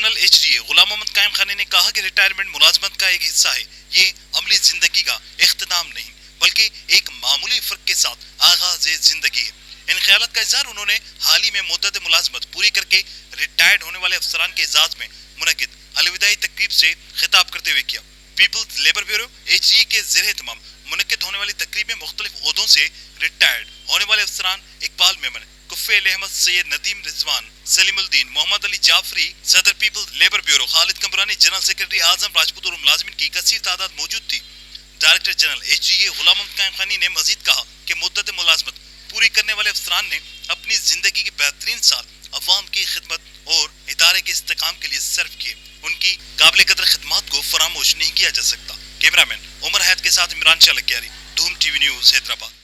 General HDA गुलाम मोहम्मद कायम खानी ने कहा कि रिटायरमेंट मुलाजमत का एक हिस्सा है। ये अमली जिंदगी का इख्तिताम नहीं बल्कि एक मामूली फर्क के साथ आगाज जिंदगी है। इन ख्यालात का इजहार उन्होंने हाल ही में मुद्दत मुलाजमत पूरी करके रिटायर्ड होने वाले अफसरान के एजाज में मुनक्किद अलविदाई तकरीब से खिताब करते हुए किया। पीपल्स लेबर ब्यूरो HDA के ज़ेरे तमाम मुनक्किद होने वाली तकरीब में मुख्तलिफ ओहदों से रिटायर्ड होने वाले अफसरान इकबाल मेमन, कुफ़ैल अहमद, सैयद नदीम रिजवान, सलीमुद्दीन, मोहम्मद अली जाफरी, सदर peoples labour bureau Khalid कमरानी, general secretary आजम राजपूत और मुलाजिमिन की कसीर तादाद मौजूद थी। डायरेक्टर जनरल HDA गुलाम मोहम्मद कायम खानी ने मजीद कहा कि मुद्दत मुलाजमत पूरी करने वाले अफसरान ने अपनी जिंदगी के बेहतरीन साल अवाम की खिदमत और इदारे के इस्तेकाम के लिए सर्व किए। उनकी काबिल कदर खिदमत को फरामोश नहीं किया जा सकता। कैमरामैन उमर हैत के साथ इमरान शाह लकियारी, धूम TV न्यूज़, हैदराबाद।